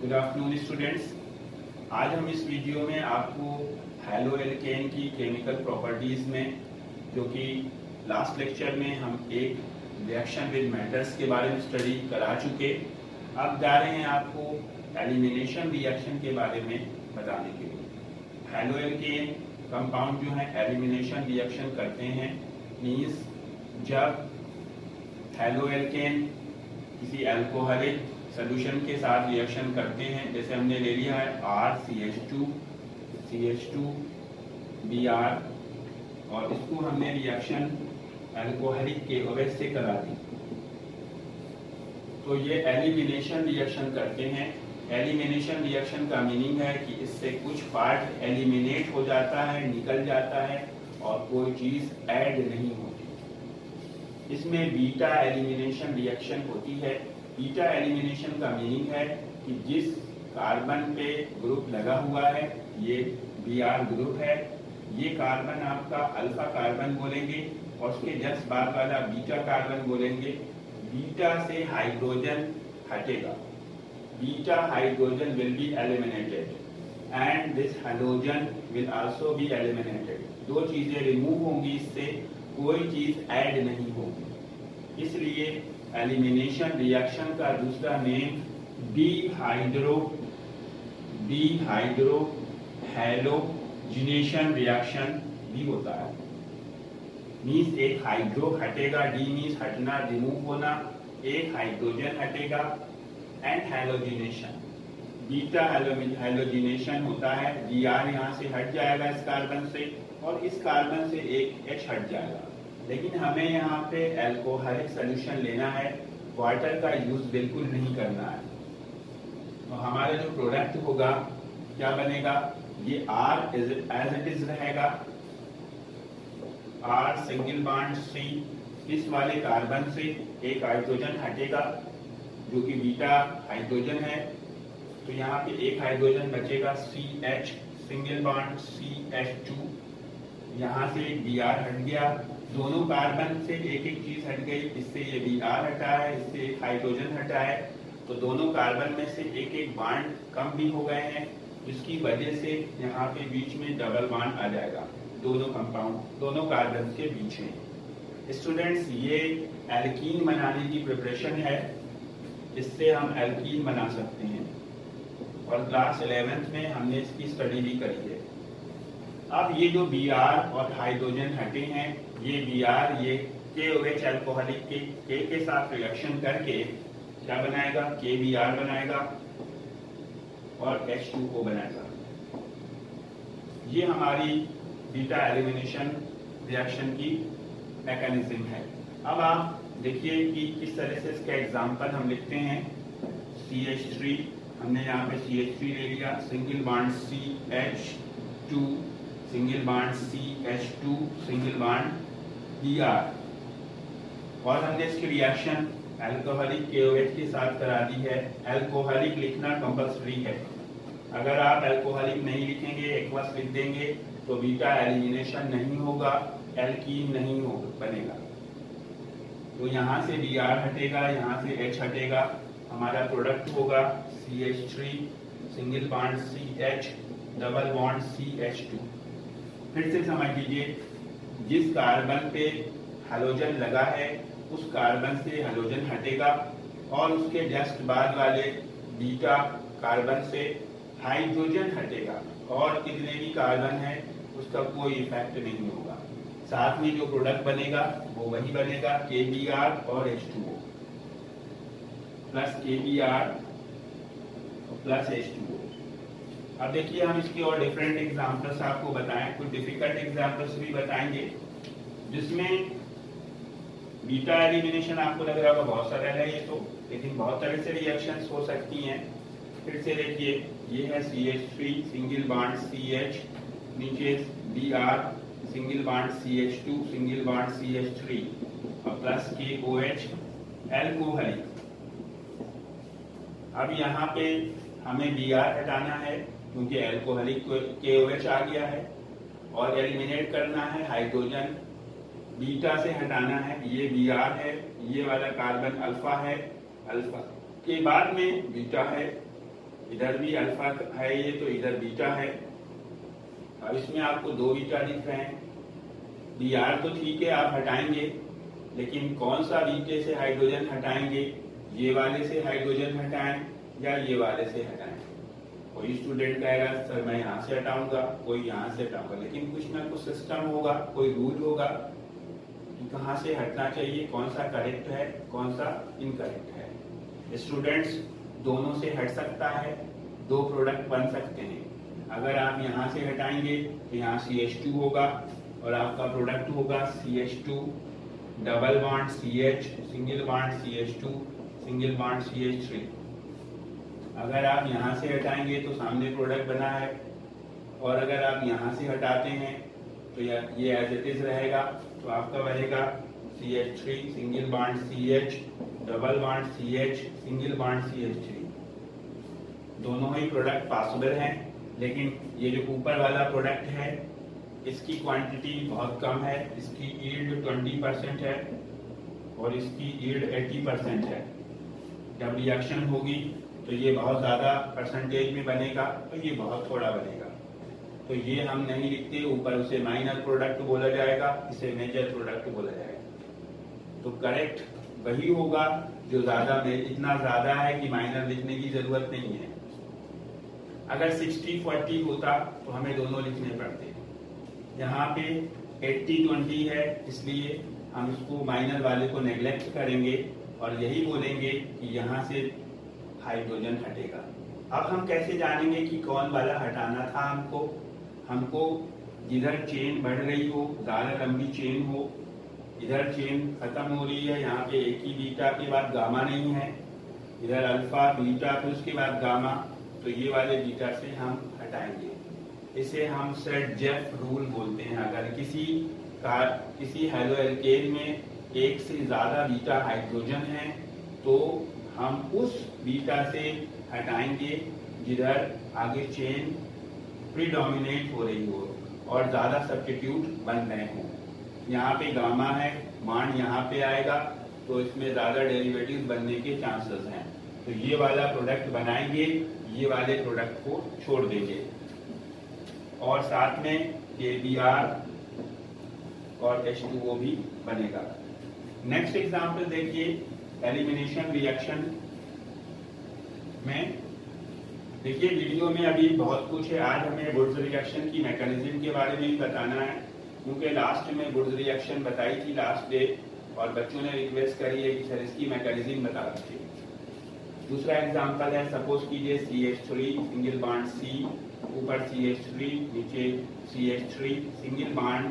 Good afternoon students. आज हम इस वीडियो में आपको हैलो एल्केन की केमिकल प्रॉपर्टीज में, जो कि लास्ट लेक्चर में हम एक रिएक्शन विद मेटल्स के बारे में स्टडी करा चुके, अब जा रहे हैं आपको एलिमिनेशन रिएक्शन के बारे में बताने के लिए। हैलो एल्केन कंपाउंड जो है एलिमिनेशन रिएक्शन करते हैं, मीन्स जब हैलो एल्केन किसी अल्कोहलिक सोल्यूशन के साथ रिएक्शन करते हैं, जैसे हमने ले लिया है RCH2 Br और इसको हमने रिएक्शन अल्कोहलिक के OH से करा दी, तो ये एलिमिनेशन रिएक्शन करते हैं। एलिमिनेशन रिएक्शन का मीनिंग है कि इससे कुछ पार्ट एलिमिनेट हो जाता है, निकल जाता है और कोई चीज ऐड नहीं होती। इसमें बीटा एलिमिनेशन रिएक्शन होती है। बीटा एलिमिनेशन का मीनिंग है कि जिस कार्बन पे ग्रुप लगा हुआ है, ये Br ग्रुप है, ये कार्बन आपका अल्फा कार्बन बोलेंगे और उसके जस्ट बाद वाला बीटा कार्बन बोलेंगे। बीटा से हाइड्रोजन हटेगा, beta hydrogen will be eliminated and this hydrogen will also be eliminated. दो चीजें रिमूव होंगी, इससे कोई चीज ऐड नहीं होगी। इसलिए एलिमिनेशन रिएक्शन का दूसरा नेम डिहाइड्रो हैलोजिनेशन रिएक्शन भी होता है। मीन्स एक हाइड्रो हटेगा, डी मीन्स हटना, रिमूव होना, एक हाइड्रोजन हटेगा एंड हैलोजिनेशन। बीटा हैलोजिनेशन होता है, Br यहाँ से हट जाएगा इस कार्बन से और इस कार्बन से एक H हट जाएगा। लेकिन हमें यहाँ पे अल्कोहलिक सॉल्यूशन लेना है, वाटर का यूज बिल्कुल नहीं करना है। तो हमारा जो प्रोडक्ट होगा क्या बनेगा, ये R एज इट इज रहेगा, R सिंगल बॉन्ड C, इस वाले कार्बन से एक हाइड्रोजन हटेगा जो कि बीटा हाइड्रोजन है, तो यहाँ पे एक हाइड्रोजन बचेगा CH सिंगल बॉन्ड CH2, यहाँ से Br हट गया, दोनों कार्बन से एक एक चीज हट गई, इससे ये Br हटा है, इससे एक हाइड्रोजन हटा है, तो दोनों कार्बन में से एक एक बॉन्ड कम भी हो गए हैं, जिसकी वजह से यहाँ पे बीच में डबल बॉन्ड आ जाएगा दोनों कंपाउंड, दोनों कार्बन के बीच में। स्टूडेंट्स, ये एल्कीन बनाने की प्रिपरेशन है, इससे हम एल्कीन बना सकते हैं और क्लास 11th में हमने इसकी स्टडी भी करी है। अब ये जो Br और हाइड्रोजन हटे हैं, ये Br ये KOH अल्कोहलिक के साथ रिएक्शन करके क्या बनाएगा, KBr बनाएगा और H2O बनाएगा। ये हमारी बीटा एलिमिनेशन रिएक्शन की मैकेनिज्म है। अब आप देखिए कि किस तरह से इसका एग्जांपल हम लिखते हैं। CH3, हमने यहाँ पे CH3 ले लिया, single bond CH2 single bond CH2 single bond Br, और हमने इसकी रिएक्शन अल्कोहलिक KOH के साथ करा दी है। अल्कोहलिक लिखना कंपल्सरी है, अगर आप अल्कोहलिक नहीं लिखेंगे, एक्वस लिख देंगे, तो बीटा एलिमिनेशन नहीं होगा, एल्कीन नहीं होगा बनेगा। तो यहाँ से Br हटेगा, यहाँ से H हटेगा, हमारा प्रोडक्ट होगा CH3 single bond CH double bond CH2। फिर से समझ लीजिए, जिस कार्बन पे हैलोजन लगा है उस कार्बन से हैलोजन हटेगा और उसके जस्ट बाद वाले बीटा कार्बन से हाइड्रोजन हटेगा और कितने भी कार्बन है उसका कोई इफेक्ट नहीं होगा। साथ में जो प्रोडक्ट बनेगा वो वही बनेगा, KBr और H2O plus KBr plus H2O। अब देखिए, हम इसके और डिफरेंट एग्जांपल्स आपको बताएं, कुछ डिफिकल्ट एग्जांपल्स भी बताएंगे जिसमें बीटा एलिमिनेशन आपको लग रहा होगा बहुत सरल है ये तो, लेकिन बहुत तरह से रिएक्शंस हो सकती हैं। फिर से देखिए, ये है CH3 सिंगल बॉन्ड CH, नीचे Br single bond CH2 single bond CH3 और प्लस KOH अल्कोहलिक। अब यहाँ पे हमें Br हटाना है क्योंकि अल्कोहलिक KOH आ गया है, और एलिमिनेट करना है हाइड्रोजन, बीटा से हटाना है, ये Br है, ये वाला कार्बन अल्फा है, अल्फा के बाद में बीटा है, इधर भी अल्फा है ये, तो इधर बीटा है। अब इसमें आपको 2 बीटा दिख रहे हैं। Br तो ठीक है, आप हटाएंगे, लेकिन कौन सा बीटे से हाइड्रोजन हटाएंगे? ये वाले से हाइड्रोजन हटाएं या ये वाले से हटाएं? कोई स्टूडेंट कहेगा सर मैं यहाँ से हटाऊंगा, कोई यहाँ से हटाऊंगा, लेकिन कुछ ना कुछ सिस्टम होगा, कोई रूल होगा कि कहाँ से हटना चाहिए, कौन सा करेक्ट है, कौन सा इनकरेक्ट है। स्टूडेंट्स, दोनों से हट सकता है, 2 प्रोडक्ट बन सकते हैं। अगर आप यहाँ से हटाएंगे तो यहाँ CH2 होगा और आपका प्रोडक्ट होगा CH2 double bond CH, single bond CH2, single bond CH3। अगर आप यहाँ से हटाएंगे तो सामने प्रोडक्ट बना है, और अगर आप यहाँ से हटाते हैं तो ये एज इट इज रहेगा, तो आपका बनेगा CH3 single bond CH double bond CH single bond CH3। दोनों ही प्रोडक्ट पॉसिबल हैं, लेकिन ये जो ऊपर वाला प्रोडक्ट है इसकी क्वांटिटी बहुत कम है, इसकी यील्ड 20% है और इसकी यील्ड 80% है। जब रिएक्शन होगी तो ये बहुत ज़्यादा परसेंटेज में बनेगा और ये बहुत थोड़ा बनेगा, तो ये हम नहीं लिखते, ऊपर उसे माइनर प्रोडक्ट बोला जाएगा, इसे मेजर प्रोडक्ट बोला जाएगा। तो करेक्ट वही होगा जो ज़्यादा में इतना ज़्यादा है कि माइनर लिखने की ज़रूरत नहीं है। अगर 60-40 होता तो हमें दोनों लिखने पड़ते। यहाँ पे 80-20 है, इसलिए हम इसको माइनर वाले को नेग्लेक्ट करेंगे और यही बोलेंगे कि यहाँ से हाइड्रोजन हटेगा। अब हम कैसे जानेंगे कि कौन वाला हटाना था हमको जिधर चेन बढ़ रही हो, ज़्यादा लंबी चेन हो, इधर चेन खत्म हो रही है, यहाँ पे एक ही बीटा के बाद गामा नहीं है, इधर अल्फा बीटा फिर उसके बाद गामा, तो ये वाले बीटा से हम हटाएंगे। इसे हम सेट-जेफ रूल बोलते हैं। अगर किसी हेलो एल्केन में एक से ज्यादा बीटा हाइड्रोजन है तो हम उस बीटा से हटाएंगे जिधर आगे चेन प्रीडोमिनेट हो रही हो और ज्यादा सब्स्टिट्यूट बन रहे हो। यहाँ पे गामा है, मान यहाँ पे आएगा, तो इसमें ज्यादा डेरिवेटिव बनने के चांसेस हैं, तो ये वाला प्रोडक्ट बनाएंगे, ये वाले प्रोडक्ट को छोड़ देंगे और साथ में KBr और H2O भी बनेगा। नेक्स्ट एग्जांपल देखिए, एलिमिनेशन रिएक्शन में देखिए वीडियो में अभी बहुत कुछ है। आज हमें वुड्स रिएक्शन की मैकेनिज्म के बारे में ही बताना है, क्योंकि लास्ट में वुड्स रिएक्शन बताई थी लास्ट डे, और बच्चों ने रिक्वेस्ट करी है कि सर इसकी मैकेनिज्म बता दीजिए। दूसरा एग्जांपल है, सपोज कीजिए CH3 सिंगल बॉन्ड C, ऊपर CH3 नीचे CH3 सिंगल बॉन्ड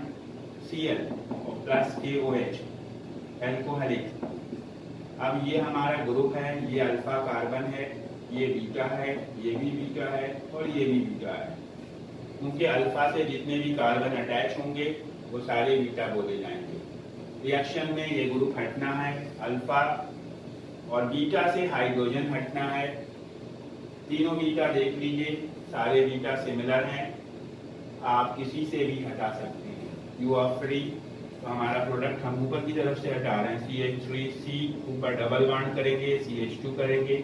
Cl और प्लस KOH एल्कोहलिक। अब ये हमारा ग्रुप है, ये अल्फा कार्बन है, ये बीटा है, ये भी बीटा है और ये भी बीटा है। क्योंकि अल्फा से जितने भी कार्बन अटैच होंगे वो सारे बीटा बोले जाएंगे। रिएक्शन में ये ग्रुप हटना है, अल्फा और बीटा से हाइड्रोजन हटना है। तीनों बीटा देख लीजिए, सारे बीटा सिमिलर हैं, आप किसी से भी हटा सकते हैं, यू आर फ्री। तो हमारा प्रोडक्ट हम ऊपर की तरफ से हटा रहे हैं, CH3C ऊपर डबल बॉन्ड करेंगे, CH2 करेंगे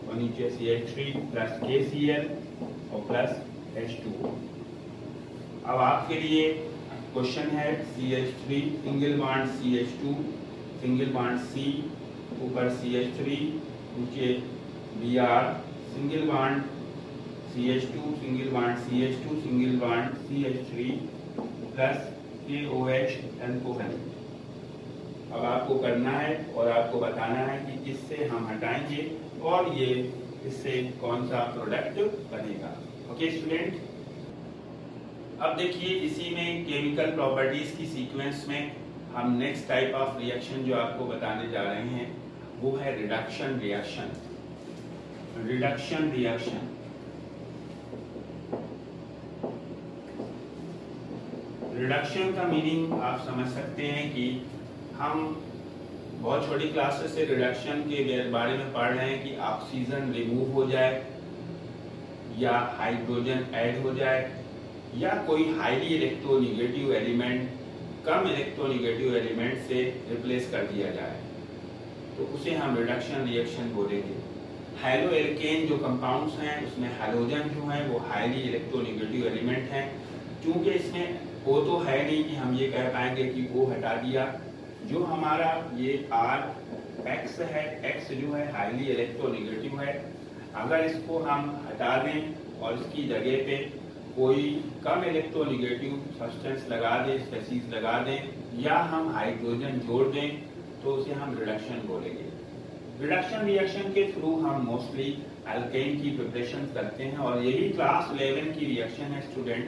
और नीचे CH3 प्लस KCl और प्लस H2O। अब आपके लिए क्वेश्चन है, CH3 single bond CH2 single bond C ऊपर CH3 नीचे Br single bond CH2 single bond CH2 single bond CH3 plus KOH alcohol. अब आपको करना है और आपको बताना है कि किससे हम हटाएंगे और ये इससे कौन सा प्रोडक्ट बनेगा। ओके स्टूडेंट, अब देखिए इसी में केमिकल प्रॉपर्टीज की सीक्वेंस में हम नेक्स्ट टाइप ऑफ रिएक्शन जो आपको बताने जा रहे हैं वो है reduction reaction. Reduction reaction reduction का मीनिंग आप समझ सकते हैं कि हम बहुत छोटी क्लासेस से रिडक्शन के बारे में पढ़ रहे हैं कि ऑक्सीजन रिमूव हो जाए या हाइड्रोजन ऐड हो जाए या कोई हाईली इलेक्ट्रोनेगेटिव एलिमेंट कम इलेक्ट्रोनेगेटिव एलिमेंट से रिप्लेस कर दिया जाए, तो उसे हम रिडक्शन रिएक्शन बोलेंगे। हैलो एल्केन जो कंपाउंड्स हैं उसमें हैलोजन जो है वो हाईली इलेक्ट्रोनेगेटिव एलिमेंट हैं। क्योंकि इसमें वो तो है नहीं कि हम ये कह पाएंगे कि वो हटा दिया। जो हमारा ये R X है, X जो है हाईली इलेक्ट्रोनेगेटिव है। अगर इसको हम हटा दें और इसकी जगह पे कोई कम इलेक्ट्रोनेगेटिव सब्सटेंस लगा दें, स्पेसीज लगा दें या हम हाइड्रोजन जोड़ दें तो उसे हम रिडक्शन बोलेंगे। रिडक्शन रिएक्शन के थ्रू हम मोस्टली अल्केन की प्रिपरेशन करते हैं और यही क्लास 11 की रिएक्शन है स्टूडेंट।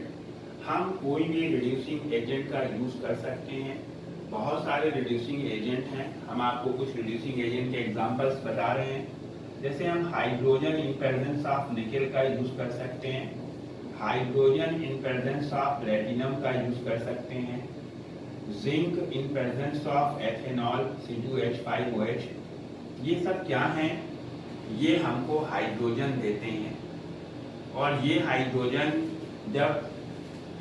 हम कोई भी रिड्यूसिंग एजेंट का यूज कर सकते हैं। बहुत सारे रिड्यूसिंग एजेंट हैं, हम आपको कुछ रिड्यूसिंग एजेंट के एग्जांपल्स बता रहे हैं। जैसे हम hydrogen in presence of nickel का यूज कर सकते हैं, hydrogen in presence of platinum का यूज कर सकते हैं, zinc in presence of ethanol C2H5OH। ये सब क्या हैं? ये हमको हाइड्रोजन देते हैं और ये हाइड्रोजन जब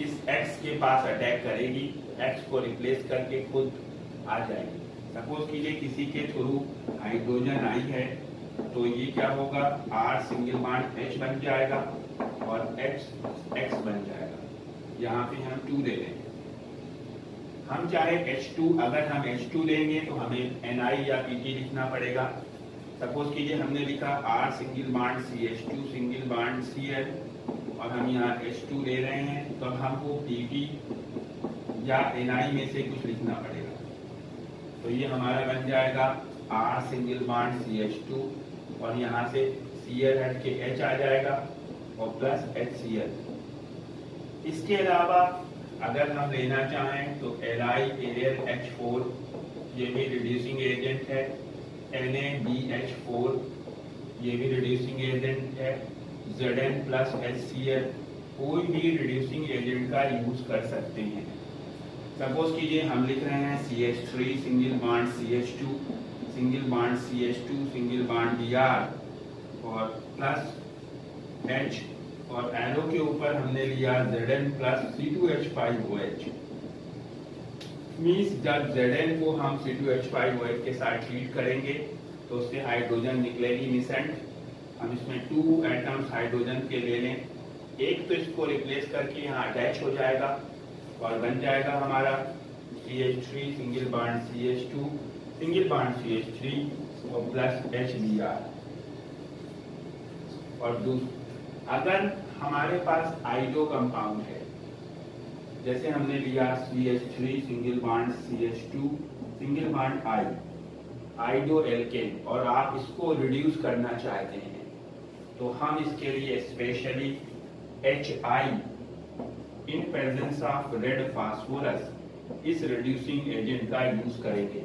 इस X के पास अटैक करेगी, X को रिप्लेस करके खुद आ जाएगी। सपोज कीजिए किसी के थ्रू हाइड्रोजन आई है तो ये क्या होगा, R सिंगल बॉन्ड H बन जाएगा और X बन जाएगा। यहाँ पे हम 2 दे देंगे। हम चाहे H2, अगर हम H2 लेंगे तो हमें Ni या Pt लिखना पड़ेगा। सपोज कीजिए हमने लिखा R single bond CH2 single bond Cl और हम यहाँ H2 ले रहे हैं तो हमको Pt या Ni में से कुछ लिखना पड़ेगा। तो ये हमारा बन जाएगा R सिंगल बॉन्ड CH2 और यहाँ से Cl हट के H आ जाएगा और प्लस HCl। इसके अलावा अगर हम लेना चाहें तो LiAlH4 ये भी रिड्यूसिंग एजेंट है, NaBH4 ये भी रिड्यूसिंग एजेंट है, Zn प्लस HCl कोई भी रिड्यूसिंग एजेंट का यूज कर सकते हैं। सपोज कीजिए हम लिख रहे हैं CH3 single bond CH2 single bond CH2 single bond Br और प्लस H और एरो के ऊपर हमने लिया Zn प्लस C2H5OH। मीन्स जब Zn को हम C2H5OH के साथ ट्रीट करेंगे तो उससे हाइड्रोजन निकलेगी मिसेंट। हम इसमें 2 एटम्स हाइड्रोजन के ले लें, एक तो इसको रिप्लेस करके यहाँ अटैच हो जाएगा और बन जाएगा हमारा CH3 single bond CH2 single bond CH3 और प्लस HBr। और अगर हमारे पास आइडो कंपाउंड है, जैसे हमने लिया CH3 single bond CH2 single bond I iodo alkane और आप इसको रिड्यूस करना चाहते हैं तो हम इसके लिए specially HI in presence of red phosphorus इस रिड्यूसिंग एजेंट का यूज करेंगे।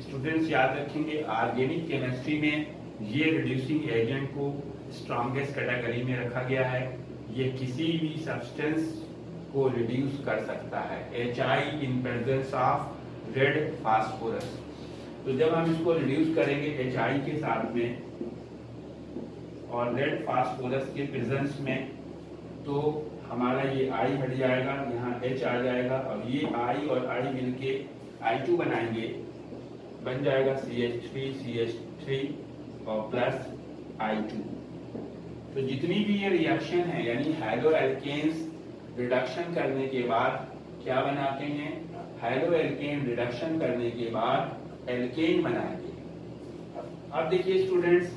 स्टूडेंट्स याद रखेंगे ऑर्गेनिक केमिस्ट्री में ये रिड्यूसिंग एजेंट को स्ट्रॉन्गेस्ट कैटेगरी में रखा गया है। ये किसी भी सब्सटेंस को रिड्यूस कर सकता है, HI in presence of red phosphorus. तो जब हम इसको रिड्यूस करेंगे HI के साथ में और रेड फास्फोरस के प्रेजेंस में तो हमारा ये I हट जाएगा, यहाँ H आ जाएगा और ये I और I मिलके I2 बनाएंगे, बन जाएगा CH3 और प्लस I2। तो जितनी भी ये रिएक्शन है यानी हैलो एल्केन्स रिडक्शन करने के बाद क्या बनाते हैं, हैलो एल्केन रिडक्शन करने के बाद एल्केन बनाएंगे। अब देखिए स्टूडेंट्स,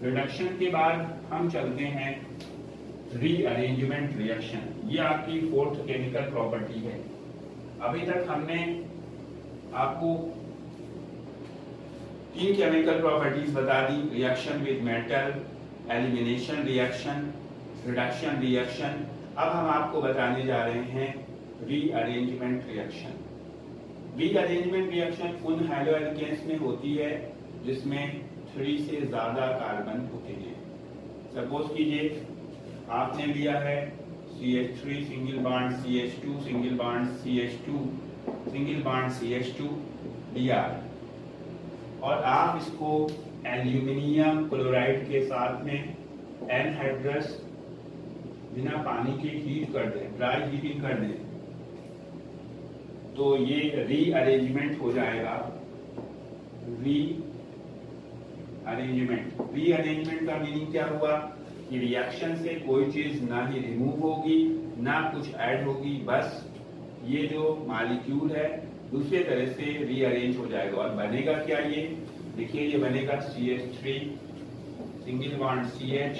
रिडक्शन के बाद हम चलते हैं रीअरेंजमेंट रिएक्शन। ये आपकी 4th केमिकल प्रॉपर्टी है। अभी तक हमने आपको 3 केमिकल प्रॉपर्टीज बता दी, reaction with metal, elimination reaction, reduction reaction. अब हम आपको बताने जा रहे हैं रीअरेंजमेंट रिएक्शन। रीअरेंजमेंट रिएक्शन उन हैलो एल्केन्स में होती है जिसमें 3 से ज्यादा कार्बन होते हैं। सपोज कीजिए आपने लिया है CH3 single bond CH2 single bond CH2 single bond CH2 Br और आप इसको एल्यूमिनियम क्लोराइड के साथ में एनहाइड्रस बिना पानी के हीट कर दें, ड्राई हीटिंग कर दें तो ये रीअरेंजमेंट हो जाएगा, रीअरेंजमेंट रीअरेंजमेंट। रीअरेंजमेंट का मीनिंग क्या हुआ कि रिएक्शन से कोई चीज ना ही रिमूव होगी ना कुछ ऐड होगी, बस ये जो मॉलिक्यूल है दूसरे तरह से रीअरेंज हो जाएगा। और बनेगा क्या, ये देखिए ये बनेगा CH3 single bond CH,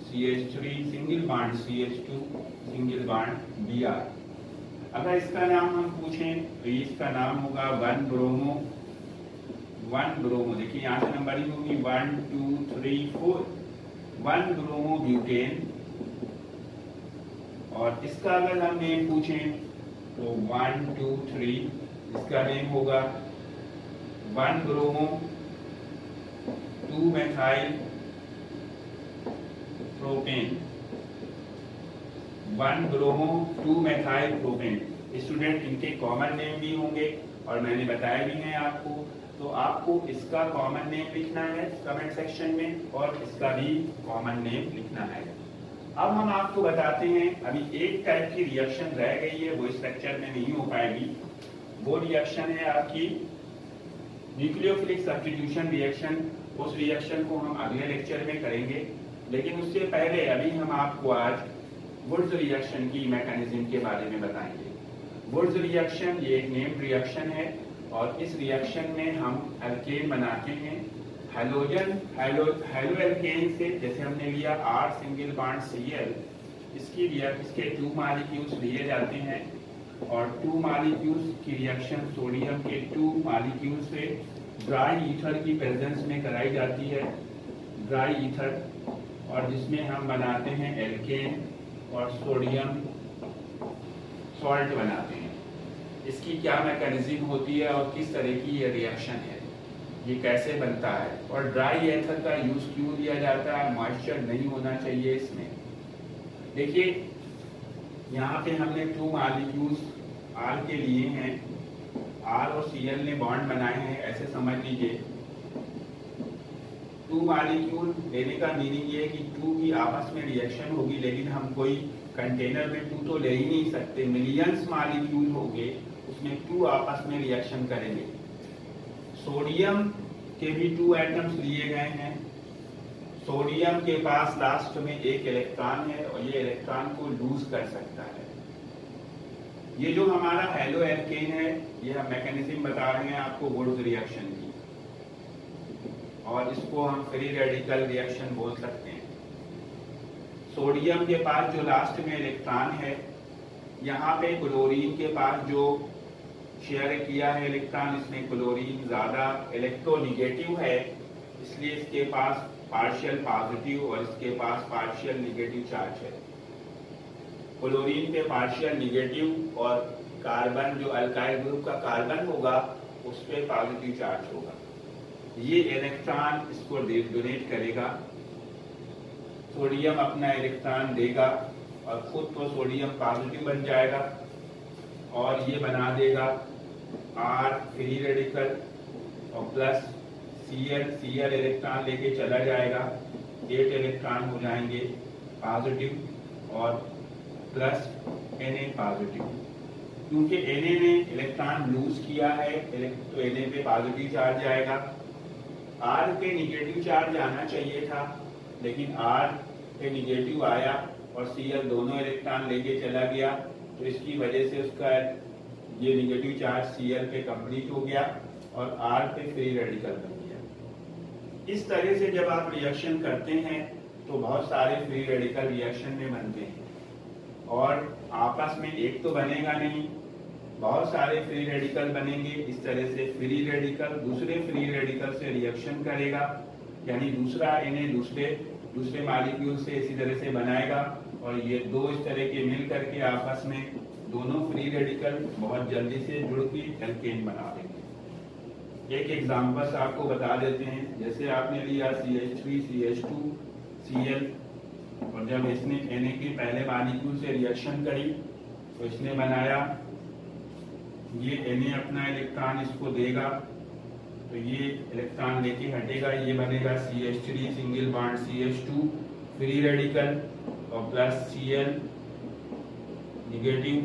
CH3 single bond CH2 single bond Br। अगर इसका नाम हम पूछें तो इसका नाम होगा 1 ब्रोमो। देखिए यहाँ से नंबरिंग होगी 1 2 3 4, 1 ब्रोमो ब्यूटेन। और इसका अगर हम नेम पूछें तो 1 2 3, इसका नेम होगा 1 bromo 2 methyl propane. 1 bromo 2 methyl propane. Student इनके कॉमन नेम भी होंगे और मैंने बताया भी है आपको, तो आपको इसका कॉमन नेम लिखना है कमेंट सेक्शन में और इसका भी कॉमन नेम लिखना है। अब हम आपको बताते हैं, अभी एक टाइप की रिएक्शन रह गई है, वो इस लेक्चर में नहीं हो पाएगी। वो रिएक्शन है आपकी न्यूक्लियोफिलिक सब्स्टिट्यूशन रिएक्शन। उस रिएक्शन को हम अगले लेक्चर में करेंगे, लेकिन उससे पहले अभी हम आपको आज वुड्स रिएक्शन की मैकेनिज्म के बारे में बताएंगे। वुड्स रिएक्शन ये एक नेम्ड रिएक्शन है और इस रिएक्शन में हम एल्केन बनाते हैं हेलो एल्केन से। जैसे हमने लिया R सिंगल बॉन्ड Cl, इसके 2 मॉलिक्यूल्स लिए जाते हैं और 2 मॉलिक्यूल्स की रिएक्शन सोडियम के 2 मॉलिक्यूल से ड्राई ईथर की प्रेजेंस में कराई जाती है, ड्राई ईथर, और जिसमें हम बनाते हैं एल्केन और सोडियम सॉल्ट बनाते हैं। इसकी क्या मैकेनिज्म होती है और किस तरह की ये रिएक्शन है, ये कैसे बनता है, और ड्राई ईथर का यूज क्यों दिया जाता है, मॉइस्चर नहीं होना चाहिए इसमें। देखिए यहाँ पे हमने 2 मॉलिक्यूल्स R के लिए हैं, R और Cl ने बॉन्ड बनाए हैं, ऐसे समझ लीजिए। 2 मॉलिक्यूल लेने का मीनिंग ये है कि 2 की आपस में रिएक्शन होगी, लेकिन हम कोई कंटेनर में 2 तो ले ही नहीं सकते, मिलियंस मॉलिक्यूल होंगे, उसमें 2 आपस में रिएक्शन करेंगे। सोडियम के भी 2 एटम्स लिए गए हैं। सोडियम के पास लास्ट में एक इलेक्ट्रॉन है और ये इलेक्ट्रॉन को लूज कर सकता है। ये जो हमारा हेलो एल्केन है, ये हम मैकेनिज्म बता रहे हैं आपको वुड्स रिएक्शन की, और इसको हम फ्री रेडिकल रिएक्शन बोल सकते हैं। सोडियम के पास जो लास्ट में इलेक्ट्रॉन है, यहाँ पे क्लोरीन के पास जो शेयर किया है इलेक्ट्रॉन, इसमें क्लोरीन ज्यादा इलेक्ट्रोनिगेटिव है, इसलिए इसके पास पार्शियल पॉजिटिव और इसके पास पार्शियल निगेटिव चार्ज है। क्लोरीन पे पार्शियल निगेटिव और कार्बन जो अल्काइल ग्रुप का कार्बन होगा उस पे पॉजिटिव चार्ज होगा। ये इलेक्ट्रॉन इसको डोनेट करेगा, सोडियम अपना इलेक्ट्रॉन देगा और खुद तो सोडियम पॉजिटिव बन जाएगा और ये बना देगा R फ्री रेडिकल और प्लस Cl इलेक्ट्रॉन लेके चला जाएगा, 8 इलेक्ट्रॉन हो जाएंगे पॉजिटिव और प्लस Na पॉजिटिव। क्योंकि Na ने इलेक्ट्रॉन लूज किया है तो Na पे पॉजिटिव चार्ज आएगा। R पे निगेटिव चार्ज आना चाहिए था, लेकिन R पे निगेटिव आया और Cl दोनों इलेक्ट्रॉन लेके चला गया, तो इसकी वजह से उसका ये निगेटिव चार्ज Cl पे कंप्लीट हो गया और R पे फ्री रेडिकल बन गया। इस तरह से जब आप रिएक्शन करते हैं तो बहुत सारे फ्री रेडिकल रिएक्शन में बनते हैं और आपस में एक तो बनेगा नहीं, बहुत सारे फ्री रेडिकल बनेंगे। इस तरह से फ्री रेडिकल दूसरे फ्री रेडिकल से रिएक्शन करेगा, यानी दूसरा Na दूसरे मॉलिक्यूल से इसी तरह से बनाएगा और ये 2 इस तरह के मिल करके आपस में दोनों फ्री रेडिकल बहुत जल्दी से जुड़ के एल्केन बना देंगे। एक एग्जांपल आपको बता देते हैं, जैसे आपने लिया CH3 CH2 Cl और जब इसने Na के पहले मॉलिक्यूल से रिएक्शन करी तो इसने बनाया, ये Na अपना इलेक्ट्रॉन इसको देगा तो ये इलेक्ट्रॉन लेके हटेगा, ये बनेगा CH3 single bond CH2 free radical और प्लस Cl निगेटिव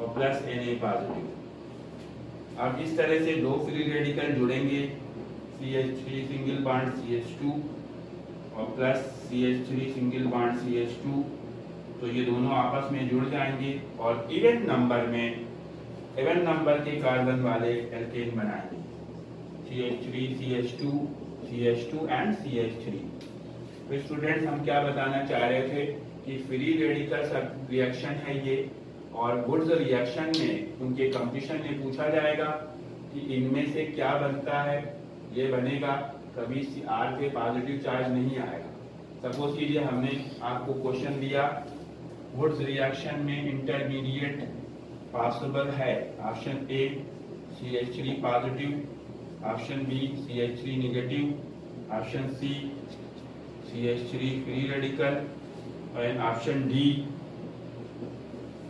और प्लस Na पॉजिटिव। अब इस तरह से 2 फ्री रेडिकल जुड़ेंगे, CH3 सिंगल बॉन्ड CH2 और plus CH3 single bond CH2, तो ये दोनों आपस में जुड़ जाएंगे और इवन नंबर के कार्बन वाले एल्केन बनाएंगे, CH3 CH2 CH2 and CH3। तो स्टूडेंट्स हम क्या बताना चाह रहे थे कि फ्री रेडिकल रिएक्शन है ये, और गुड्स रिएक्शन में उनके कंपटीशन में पूछा जाएगा कि इनमें से क्या बनता है, ये बनेगा, कभी R पे पॉजिटिव चार्ज नहीं आएगा। सपोज कीजिए हमने आपको क्वेश्चन दिया गुड्स रिएक्शन में इंटरमीडिएट पॉसिबल है, ऑप्शन ए CH3 पॉजिटिव, ऑप्शन बी CH3 नेगेटिव, option C CH3 free radical and option D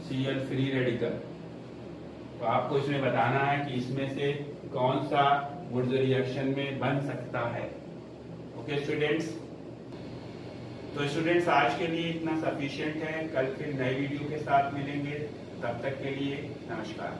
Cl free radical. तो आपको इसमें बताना है कि इसमें से कौन सा गुड्स रिएक्शन में बन सकता है। ओके स्टूडेंट्स, तो स्टूडेंट्स आज के लिए इतना सफिशिएंट है, कल फिर नई वीडियो के साथ मिलेंगे, तब तक के लिए नमस्कार।